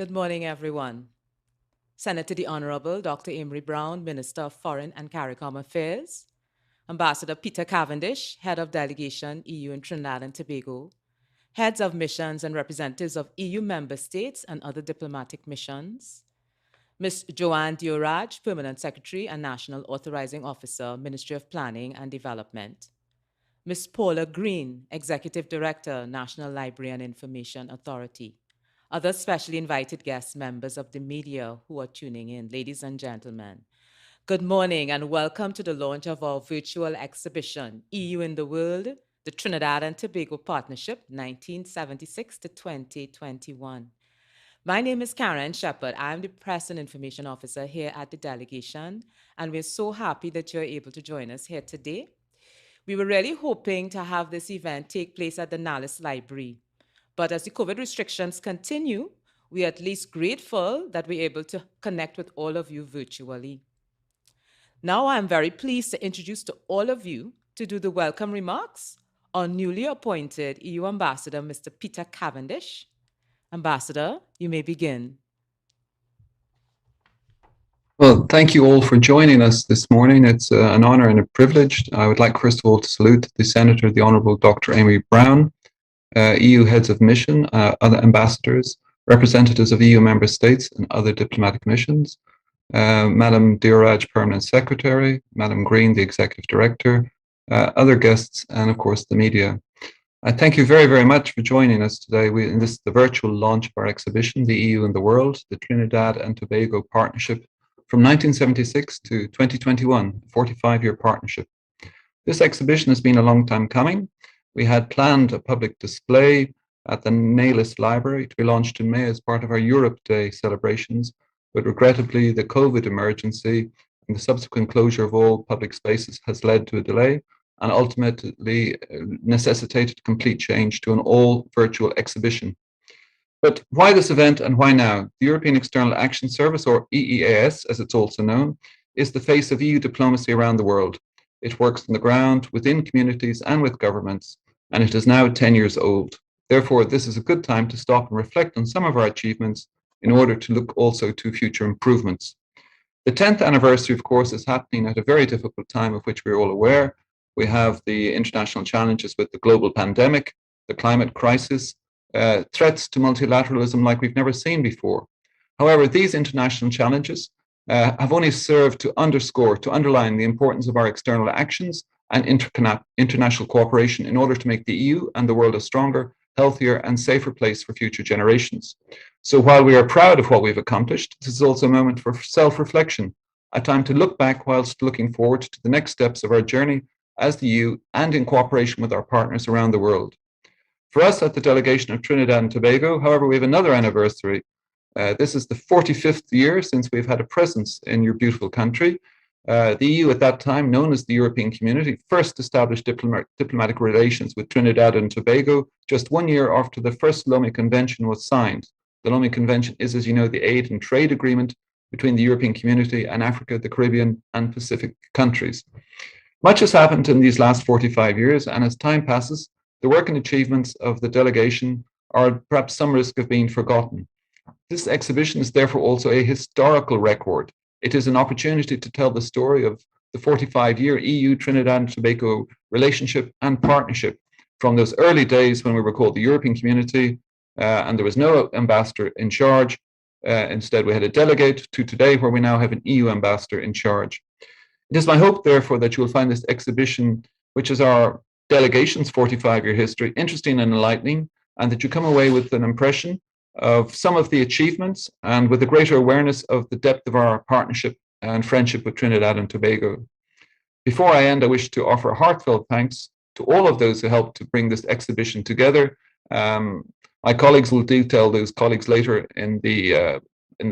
Good morning, everyone. Senator the Honorable Dr. Amory Brown, Minister of Foreign and CARICOM Affairs, Ambassador Peter Cavendish, Head of Delegation EU in Trinidad and Tobago, heads of missions and representatives of EU member states and other diplomatic missions, Ms. Joanne Dioraj, Permanent Secretary and National Authorizing Officer, Ministry of Planning and Development, Ms. Paula Green, Executive Director, National Library and Information Authority, other specially invited guests, members of the media who are tuning in, ladies and gentlemen. Good morning and welcome to the launch of our virtual exhibition, EU in the World, the Trinidad and Tobago Partnership, 1976 to 2021. My name is Karen Shepherd. I'm the Press and Information Officer here at the delegation, and we're so happy that you're able to join us here today. We were really hoping to have this event take place at the Nallis Library, but as the COVID restrictions continue, we are at least grateful that we're able to connect with all of you virtually. Now I'm very pleased to introduce to all of you to do the welcome remarks our newly appointed EU Ambassador, Mr. Peter Cavendish. Ambassador, you may begin. Well, thank you all for joining us this morning. It's an honor and a privilege. I would like, first of all, to salute the Senator, the Honourable Dr. Amory Brown, EU heads of mission, other ambassadors, representatives of EU member states and other diplomatic missions, Madam Dioraj, Permanent Secretary, Madam Green, the Executive Director, other guests, and of course the media. I thank you very, very much for joining us today. This is the virtual launch of our exhibition, The EU and the World, the Trinidad and Tobago Partnership from 1976 to 2021, a 45-year partnership. This exhibition has been a long time coming. We had planned a public display at the Nallis Library to be launched in May as part of our Europe Day celebrations, but regrettably the COVID emergency and the subsequent closure of all public spaces has led to a delay and ultimately necessitated complete change to an all virtual exhibition. But why this event and why now? The European External Action Service, or EEAS as it's also known, is the face of EU diplomacy around the world. It works on the ground within communities and with governments, and it is now 10 years old. Therefore, this is a good time to stop and reflect on some of our achievements in order to look also to future improvements. The 10th anniversary, of course, is happening at a very difficult time of which we're all aware. We have the international challenges with the global pandemic, the climate crisis, threats to multilateralism like we've never seen before. However, these international challenges have only served to underscore, to underline the importance of our external actions and international cooperation in order to make the EU and the world a stronger, healthier, and safer place for future generations. So while we are proud of what we've accomplished, this is also a moment for self-reflection, a time to look back whilst looking forward to the next steps of our journey as the EU and in cooperation with our partners around the world. For us at the delegation of Trinidad and Tobago, however, we have another anniversary. This is the 45th year since we've had a presence in your beautiful country. The EU at that time, known as the European Community, first established diplomatic relations with Trinidad and Tobago just 1 year after the first Lomé Convention was signed. The Lomé Convention is, as you know, the aid and trade agreement between the European Community and Africa, the Caribbean, and Pacific countries. Much has happened in these last 45 years, and as time passes, the work and achievements of the delegation are perhaps some risk of being forgotten. This exhibition is therefore also a historical record. It is an opportunity to tell the story of the 45-year EU Trinidad and Tobago relationship and partnership from those early days when we were called the European Community and there was no ambassador in charge. Instead, we had a delegate to today where we now have an EU ambassador in charge. It is my hope, therefore, that you will find this exhibition, which is our delegation's 45-year history, interesting and enlightening, and that you come away with an impression of some of the achievements and with a greater awareness of the depth of our partnership and friendship with Trinidad and Tobago. Before I end, I wish to offer heartfelt thanks to all of those who helped to bring this exhibition together. My colleagues will detail those colleagues later in the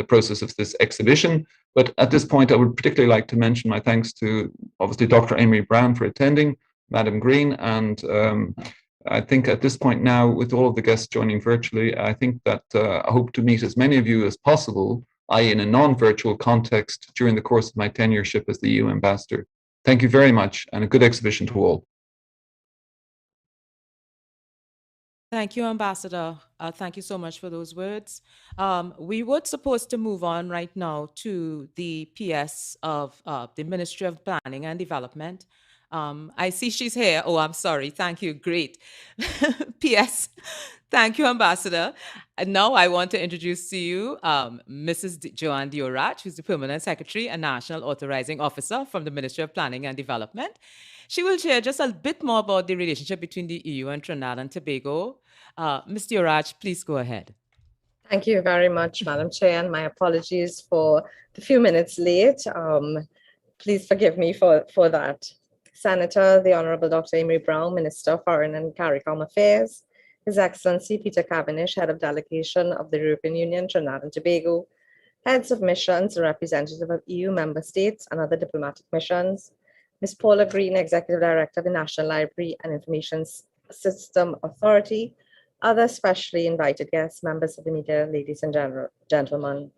process of this exhibition. But at this point, I would particularly like to mention my thanks to, obviously, Dr. Amory Brown for attending, Madam Green, and I think at this point now, with all of the guests joining virtually, I think that I hope to meet as many of you as possible, i.e. in a non-virtual context, during the course of my tenureship as the EU ambassador. Thank you very much, and a good exhibition to all. Thank you, Ambassador. Thank you so much for those words. We were supposed to move on right now to the PS of the Ministry of Planning and Development. I see she's here. Oh, I'm sorry. Thank you. Great. PS. Thank you, Ambassador. And now I want to introduce to you Mrs. Joanne Diorach, who's the Permanent Secretary and National Authorizing Officer from the Ministry of Planning and Development. She will share just a bit more about the relationship between the EU and Trinidad and Tobago. Ms. Diorach, please go ahead. Thank you very much, Madam Chair, and my apologies for the few minutes late. Please forgive me for that. Senator, the Honorable Dr. Emery Brown, Minister of Foreign and CARICOM Affairs, His Excellency Peter Cavendish, Head of Delegation of the European Union, Trinidad and Tobago, heads of missions and representatives of EU member states and other diplomatic missions, Ms. Paula Green, Executive Director of the National Library and Information System Authority, other specially invited guests, members of the media, ladies and gentlemen.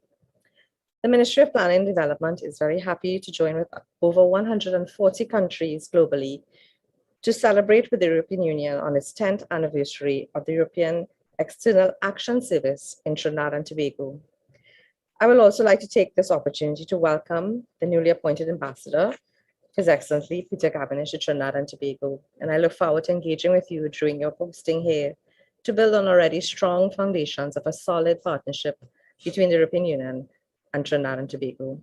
The Ministry of Planning and Development is very happy to join with over 140 countries globally to celebrate with the European Union on its 10th anniversary of the European External Action Service in Trinidad and Tobago. I will also like to take this opportunity to welcome the newly appointed ambassador, His Excellency Peter Cavendish to Trinidad and Tobago, and I look forward to engaging with you during your posting here to build on already strong foundations of a solid partnership between the European Union and Trinidad and Tobago.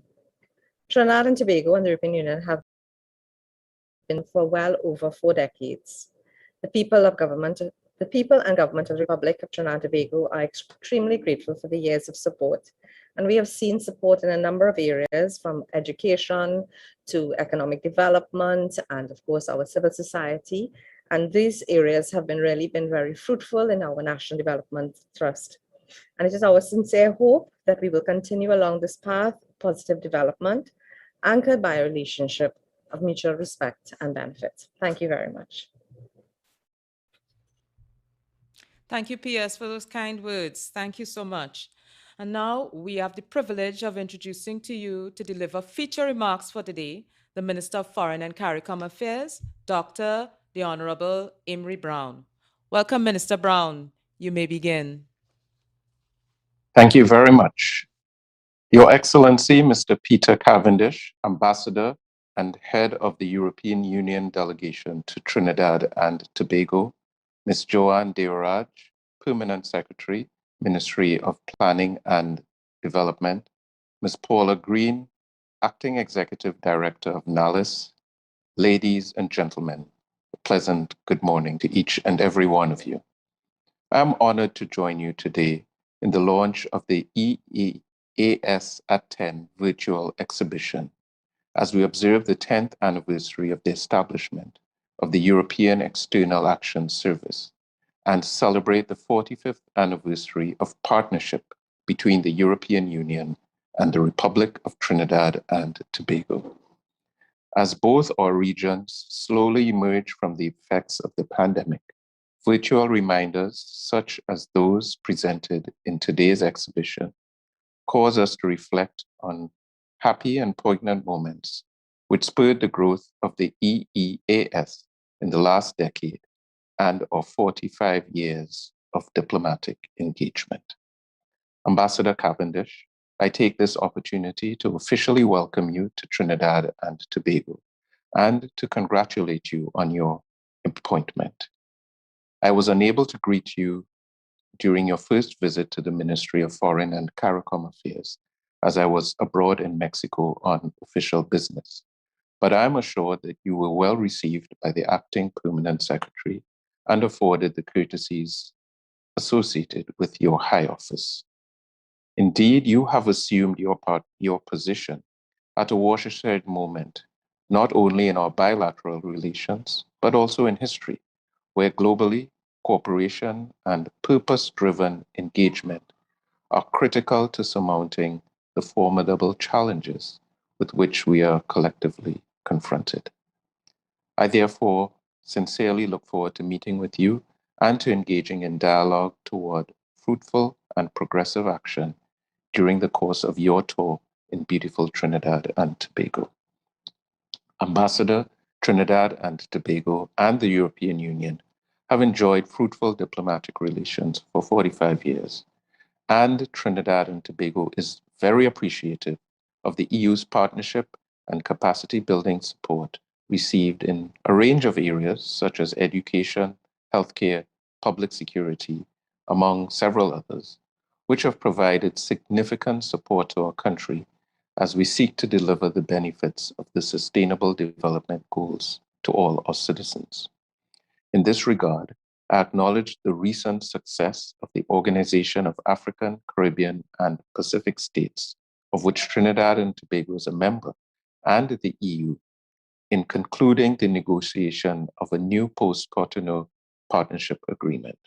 Trinidad and Tobago and the European Union have been for well over 4 decades. The people and government of the Republic of Trinidad and Tobago are extremely grateful for the years of support. And we have seen support in a number of areas, from education to economic development, and of course, our civil society. And these areas have really been very fruitful in our National Development Trust. And it is our sincere hope that we will continue along this path of positive development, anchored by a relationship of mutual respect and benefit. Thank you very much. Thank you, PS, for those kind words. Thank you so much. And now we have the privilege of introducing to you to deliver feature remarks for today, the Minister of Foreign and CARICOM Affairs, Dr. the Honorable Emery Brown. Welcome, Minister Brown. You may begin. Thank you very much. Your Excellency, Mr. Peter Cavendish, Ambassador and Head of the European Union Delegation to Trinidad and Tobago, Ms. Joanne Diorach, Permanent Secretary, Ministry of Planning and Development, Ms. Paula Green, Acting Executive Director of NALIS, ladies and gentlemen, a pleasant good morning to each and every one of you. I'm honored to join you today in the launch of the EEAS at 10 virtual exhibition as we observe the 10th anniversary of the establishment of the European External Action Service and celebrate the 45th anniversary of partnership between the European Union and the Republic of Trinidad and Tobago. As both our regions slowly emerge from the effects of the pandemic, virtual reminders such as those presented in today's exhibition cause us to reflect on happy and poignant moments which spurred the growth of the EEAS in the last decade and our 45 years of diplomatic engagement. Ambassador Cavendish, I take this opportunity to officially welcome you to Trinidad and Tobago and to congratulate you on your appointment. I was unable to greet you during your first visit to the Ministry of Foreign and CARICOM Affairs, as I was abroad in Mexico on official business. But I am assured that you were well received by the acting permanent secretary and afforded the courtesies associated with your high office. Indeed, you have assumed your position at a watershed moment, not only in our bilateral relations, but also in history, where globally, cooperation and purpose-driven engagement are critical to surmounting the formidable challenges with which we are collectively confronted. I therefore sincerely look forward to meeting with you and to engaging in dialogue toward fruitful and progressive action during the course of your tour in beautiful Trinidad and Tobago. Ambassador, Trinidad and Tobago and the European Union have enjoyed fruitful diplomatic relations for 45 years, and Trinidad and Tobago is very appreciative of the EU's partnership and capacity building support received in a range of areas such as education, healthcare, public security, among several others, which have provided significant support to our country as we seek to deliver the benefits of the Sustainable Development Goals to all our citizens. In this regard, I acknowledge the recent success of the Organization of African, Caribbean, and Pacific States, of which Trinidad and Tobago is a member, and the EU, in concluding the negotiation of a new post-Cotonou partnership agreement.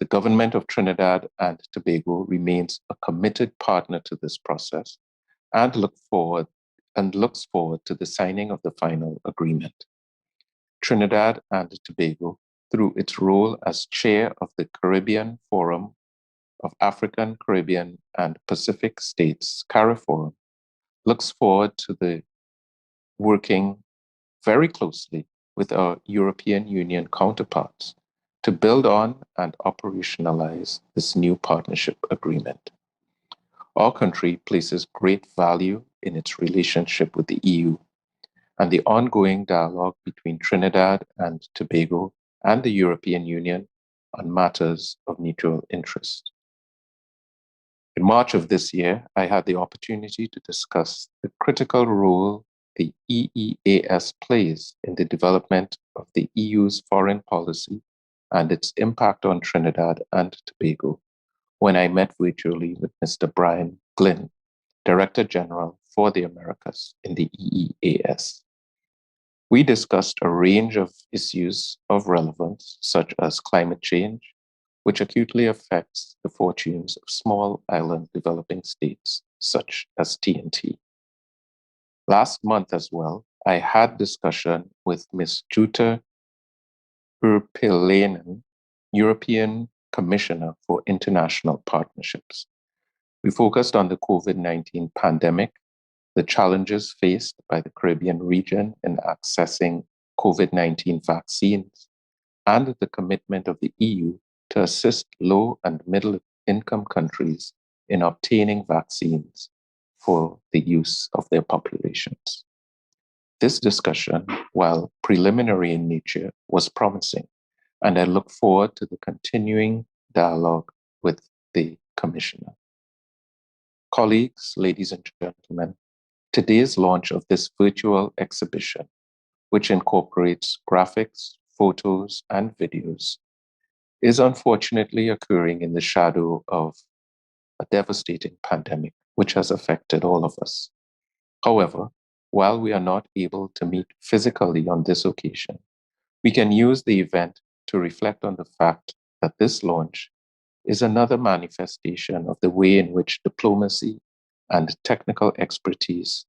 The government of Trinidad and Tobago remains a committed partner to this process and looks forward to the signing of the final agreement. Trinidad and Tobago, through its role as chair of the Caribbean Forum of African, Caribbean, and Pacific States, CARIFORUM, looks forward to the working very closely with our European Union counterparts to build on and operationalize this new partnership agreement. Our country places great value in its relationship with the EU, and the ongoing dialogue between Trinidad and Tobago and the European Union on matters of mutual interest. In March of this year, I had the opportunity to discuss the critical role the EEAS plays in the development of the EU's foreign policy and its impact on Trinidad and Tobago when I met virtually with Mr. Brian Glynn, Director General for the Americas in the EEAS. We discussed a range of issues of relevance, such as climate change, which acutely affects the fortunes of small island developing states, such as TNT. Last month as well, I had discussion with Ms. Jutta Urpilainen, European Commissioner for International Partnerships. We focused on the COVID-19 pandemic, the challenges faced by the Caribbean region in accessing COVID-19 vaccines, and the commitment of the EU to assist low and middle income countries in obtaining vaccines for the use of their populations. This discussion, while preliminary in nature, was promising, and I look forward to the continuing dialogue with the Commissioner. Colleagues, ladies and gentlemen, today's launch of this virtual exhibition, which incorporates graphics, photos, and videos, is unfortunately occurring in the shadow of a devastating pandemic, which has affected all of us. However, while we are not able to meet physically on this occasion, we can use the event to reflect on the fact that this launch is another manifestation of the way in which diplomacy and technical expertise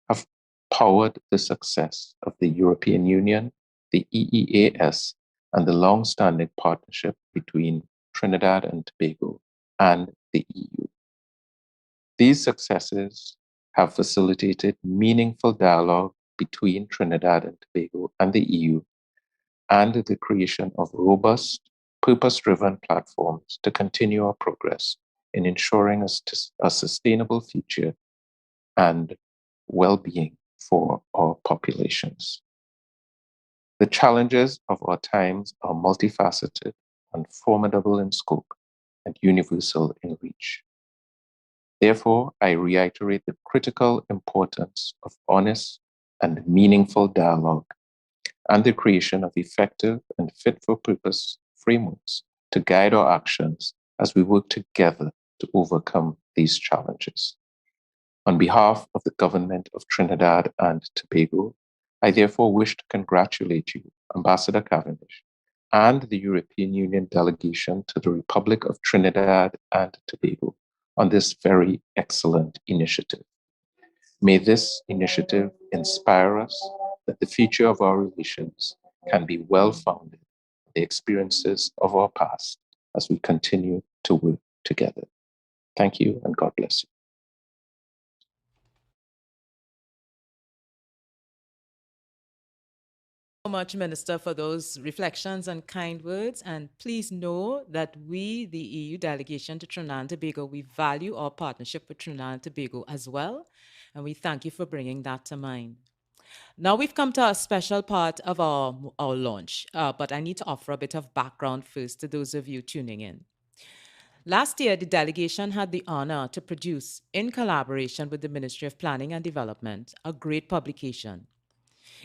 have powered the success of the European Union, the EEAS, and the long-standing partnership between Trinidad and Tobago and the EU. These successes have facilitated meaningful dialogue between Trinidad and Tobago and the EU, and the creation of robust, purpose-driven platforms to continue our progress in ensuring a sustainable future and well-being for our populations. The challenges of our times are multifaceted and formidable in scope and universal in reach. Therefore, I reiterate the critical importance of honest and meaningful dialogue and the creation of effective and fit-for-purpose frameworks to guide our actions as we work together to overcome these challenges. On behalf of the government of Trinidad and Tobago, I therefore wish to congratulate you, Ambassador Cavendish, and the European Union delegation to the Republic of Trinidad and Tobago on this very excellent initiative. May this initiative inspire us that the future of our relations can be well-founded on the experiences of our past as we continue to work together. Thank you, and God bless you. So much, Minister, for those reflections and kind words. And please know that we, the EU delegation to Trinidad and Tobago, we value our partnership with Trinidad and Tobago as well. And we thank you for bringing that to mind. Now we've come to a special part of our launch, but I need to offer a bit of background first to those of you tuning in. Last year, the delegation had the honor to produce, in collaboration with the Ministry of Planning and Development, a great publication.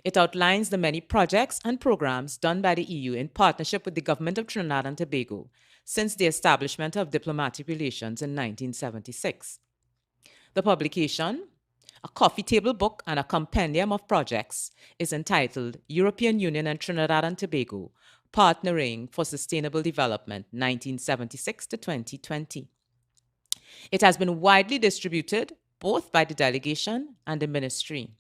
It outlines the many projects and programs done by the EU in partnership with the government of Trinidad and Tobago since the establishment of diplomatic relations in 1976. The publication, a coffee table book and a compendium of projects, is entitled European Union and Trinidad and Tobago, Partnering for Sustainable Development 1976 to 2020. It has been widely distributed both by the delegation and the ministry.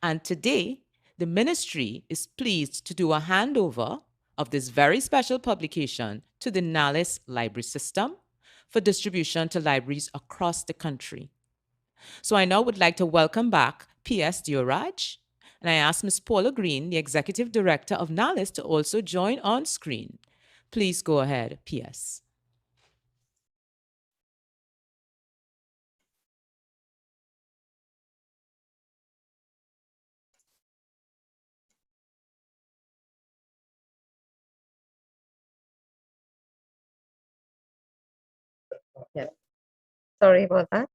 And today, the ministry is pleased to do a handover of this very special publication to the NALIS library system for distribution to libraries across the country. So I now would like to welcome back P.S. Dioraj, and I ask Ms. Paula Green, the Executive Director of NALIS, to also join on screen. Please go ahead, P.S. Yeah, sorry about that.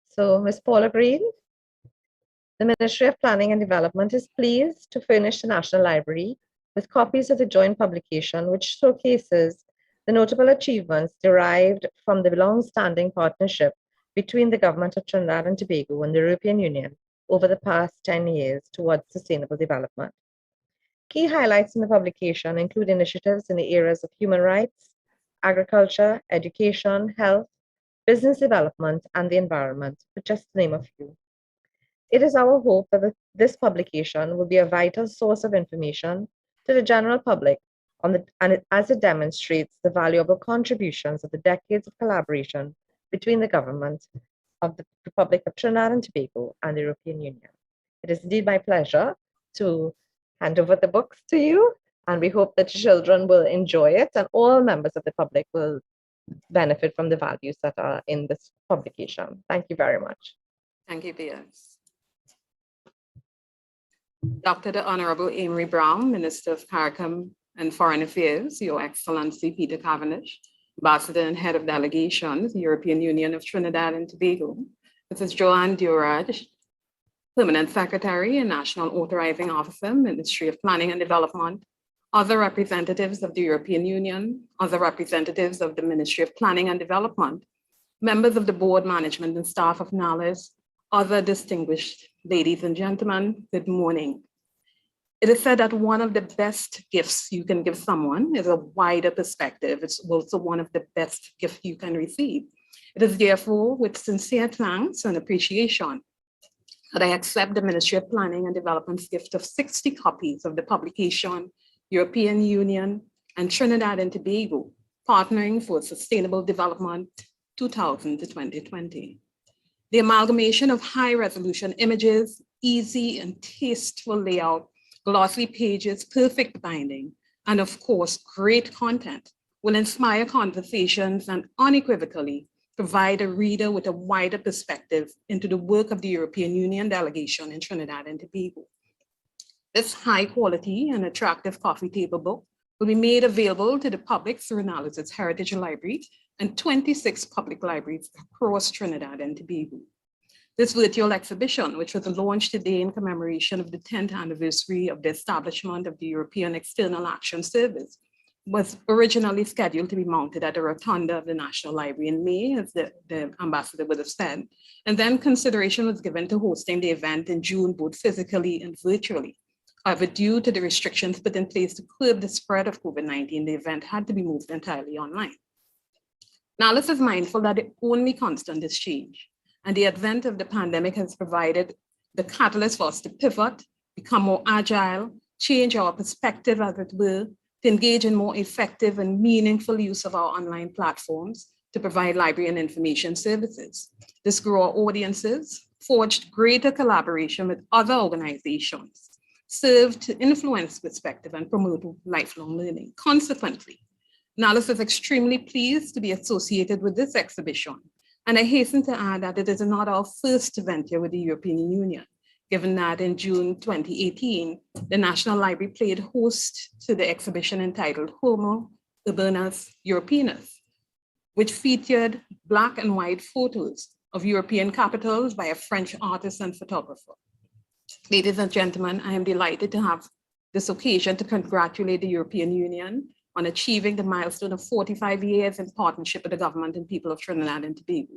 So, Ms. Paula Green, the Ministry of Planning and Development is pleased to furnish the National Library with copies of the joint publication, which showcases the notable achievements derived from the long-standing partnership between the Government of Trinidad and Tobago and the European Union over the past 10 years towards sustainable development. Key highlights in the publication include initiatives in the areas of human rights, agriculture, education, health, business development, and the environment, just to name a few. It is our hope that this publication will be a vital source of information to the general public as it demonstrates the valuable contributions of the decades of collaboration between the government of the Republic of Trinidad and Tobago and the European Union. It is indeed my pleasure to hand over the books to you, and we hope that children will enjoy it and all members of the public will benefit from the values that are in this publication. Thank you very much. Thank you, P.S. Dr. the Honorable Amory Brown, Minister of CARICOM and Foreign Affairs, Your Excellency Peter Cavendish, Ambassador and Head of Delegation, the European Union of Trinidad and Tobago, Mrs. Joanne Dioraj, Permanent Secretary and National Authorizing Officer, Ministry of Planning and Development, other representatives of the European Union, other representatives of the Ministry of Planning and Development, members of the board, management, and staff of NALIS, other distinguished ladies and gentlemen, good morning. It is said that one of the best gifts you can give someone is a wider perspective. It's also one of the best gifts you can receive. It is therefore with sincere thanks and appreciation that I accept the Ministry of Planning and Development's gift of 60 copies of the publication, European Union and Trinidad and Tobago, Partnering for Sustainable Development 2000 to 2020. The amalgamation of high-resolution images, easy and tasteful layout, glossy pages, perfect binding, and of course, great content will inspire conversations and unequivocally provide a reader with a wider perspective into the work of the European Union delegation in Trinidad and Tobago. This high-quality and attractive coffee table book will be made available to the public through NALIS's Heritage Library and 26 public libraries across Trinidad and Tobago. This virtual exhibition, which was launched today in commemoration of the 10th anniversary of the establishment of the European External Action Service, was originally scheduled to be mounted at the rotunda of the National Library in May, as the ambassador would have said. And then consideration was given to hosting the event in June, both physically and virtually. However, due to the restrictions put in place to curb the spread of COVID-19, the event had to be moved entirely online. NALIS is mindful that the only constant is change, and the advent of the pandemic has provided the catalyst for us to pivot, become more agile, change our perspective, as it were, to engage in more effective and meaningful use of our online platforms to provide library and information services. This grew our audiences, forged greater collaboration with other organizations, serve to influence perspective and promote lifelong learning. Consequently, NALIS is extremely pleased to be associated with this exhibition. And I hasten to add that it is not our first venture with the European Union, given that in June 2018, the National Library played host to the exhibition entitled Homo Urbanus Europeanus, which featured Black and white photos of European capitals by a French artist and photographer. Ladies and gentlemen, I am delighted to have this occasion to congratulate the European Union on achieving the milestone of 45 years in partnership with the government and people of Trinidad and Tobago,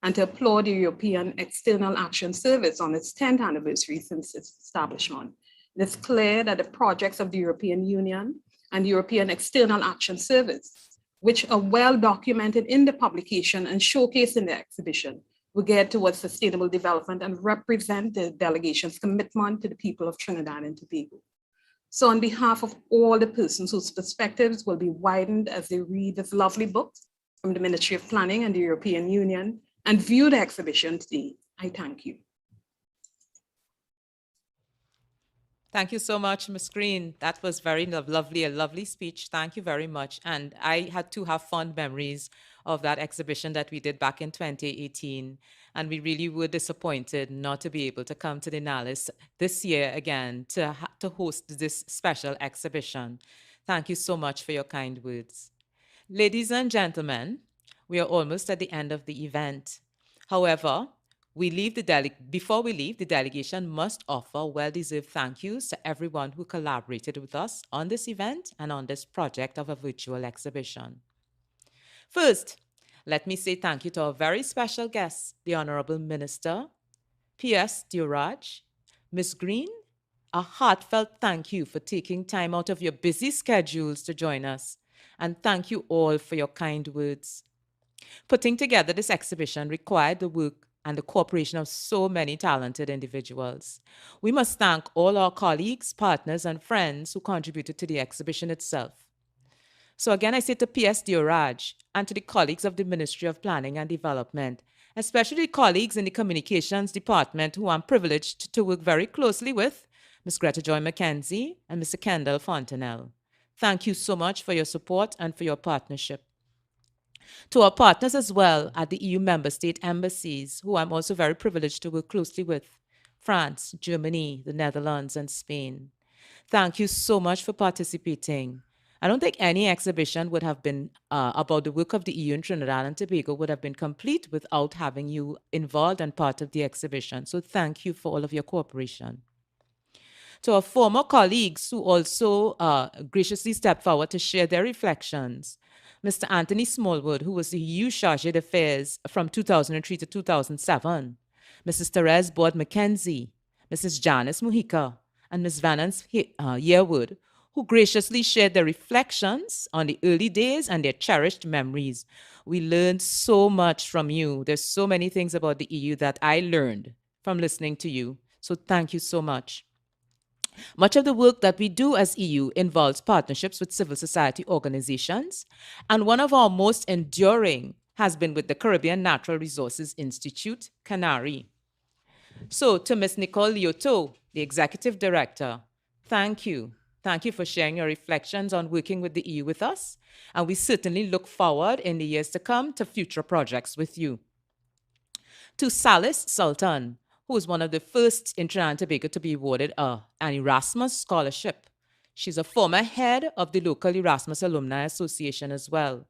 and to applaud the European External Action Service on its 10th anniversary since its establishment. It is clear that the projects of the European Union and the European External Action Service, which are well documented in the publication and showcased in the exhibition, will get towards sustainable development and represent the delegation's commitment to the people of Trinidad and Tobago. So on behalf of all the persons whose perspectives will be widened as they read this lovely book from the Ministry of Planning and the European Union and view the exhibition today, I thank you. Thank you so much, Ms. Green. That was very lovely, a lovely speech. Thank you very much. And I had to have fond memories of that exhibition that we did back in 2018. And we really were disappointed not to be able to come to the NALIS this year again to host this special exhibition. Thank you so much for your kind words. Ladies and gentlemen, we are almost at the end of the event. However, before we leave, the delegation must offer well-deserved thank yous to everyone who collaborated with us on this event and on this project of a virtual exhibition. First, let me say thank you to our very special guest, the Honorable Minister, P.S. Dioraj. Ms. Green, a heartfelt thank you for taking time out of your busy schedules to join us, and thank you all for your kind words. Putting together this exhibition required the work and the cooperation of so many talented individuals. We must thank all our colleagues, partners, and friends who contributed to the exhibition itself. So again, I say to P.S. Dioraj and to the colleagues of the Ministry of Planning and Development, especially colleagues in the Communications Department who I'm privileged to work very closely with, Ms. Greta Joy McKenzie and Mr. Kendall Fontenelle. Thank you so much for your support and for your partnership. To our partners as well at the EU member state embassies, who I'm also very privileged to work closely with, France, Germany, the Netherlands, and Spain. Thank you so much for participating. I don't think any exhibition would have been about the work of the EU in Trinidad and Tobago would have been complete without having you involved and part of the exhibition. So thank you for all of your cooperation. To our former colleagues who also graciously stepped forward to share their reflections, Mr. Anthony Smallwood, who was the EU Chargé d'Affaires from 2003 to 2007, Mrs. Therese Board McKenzie, Mrs. Janice Mujica, and Ms. Vanance Yearwood, who graciously shared their reflections on the early days and their cherished memories. We learned so much from you. There's so many things about the EU that I learned from listening to you. So thank you so much. Much of the work that we do as EU involves partnerships with civil society organizations, and one of our most enduring has been with the Caribbean Natural Resources Institute, CANARI. So to Ms. Nicole Lioto, the Executive Director, thank you. Thank you for sharing your reflections on working with the EU with us, and we certainly look forward in the years to come to future projects with you. To Salis Sultan, who was one of the first in Trinidad and Tobago to be awarded an Erasmus scholarship. She's a former head of the local Erasmus Alumni Association as well.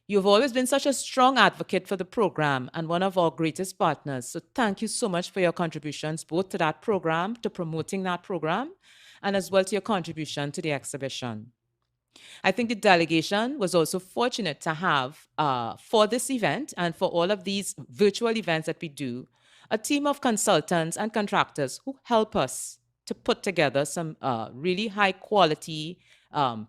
You've always been such a strong advocate for the program and one of our greatest partners. So thank you so much for your contributions, both to that program, to promoting that program, and as well to your contribution to the exhibition. I think the delegation was also fortunate to have, for this event and for all of these virtual events that we do, a team of consultants and contractors who help us to put together some really high quality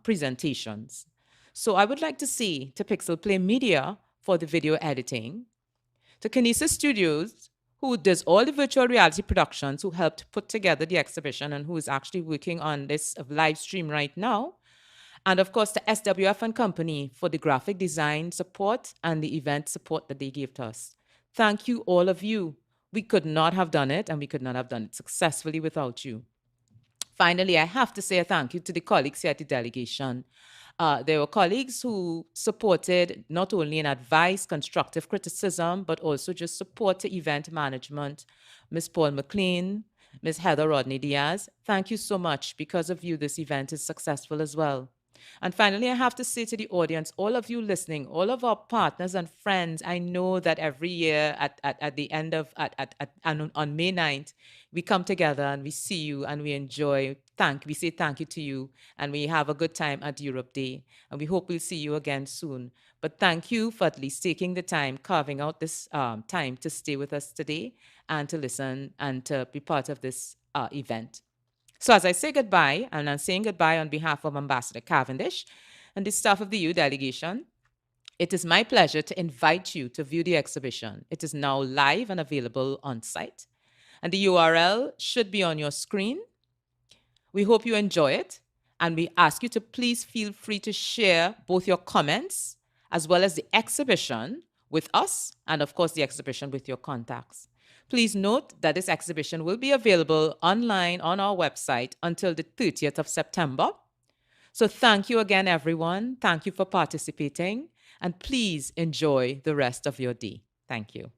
presentations. So I would like to say to Pixel Play Media for the video editing, to Kinesis Studios, who does all the virtual reality productions, who helped put together the exhibition and who is actually working on this live stream right now, and of course to SWF and Company for the graphic design support and the event support that they gave to us. Thank you, all of you. We could not have done it, and we could not have done it successfully without you. Finally, I have to say a thank you to the colleagues here at the delegation. There were colleagues who supported not only in advice, constructive criticism, but also just support to event management. Ms. Paul McLean, Ms. Heather Rodney Diaz, thank you so much. Because of you, this event is successful as well. And finally, I have to say to the audience, all of you listening, all of our partners and friends, I know that every year at the end of, on May 9th, we come together and we see you and we enjoy, we say thank you to you, and we have a good time at Europe Day. And we hope we'll see you again soon. But thank you for at least taking the time, carving out this time to stay with us today and to listen and to be part of this event. So as I say goodbye, and I'm saying goodbye on behalf of Ambassador Cavendish and the staff of the EU delegation, it is my pleasure to invite you to view the exhibition. It is now live and available on site, and the URL should be on your screen. We hope you enjoy it, and we ask you to please feel free to share both your comments as well as the exhibition with us, and of course the exhibition with your contacts. Please note that this exhibition will be available online on our website until the 30th of September. So thank you again, everyone. Thank you for participating, and please enjoy the rest of your day. Thank you.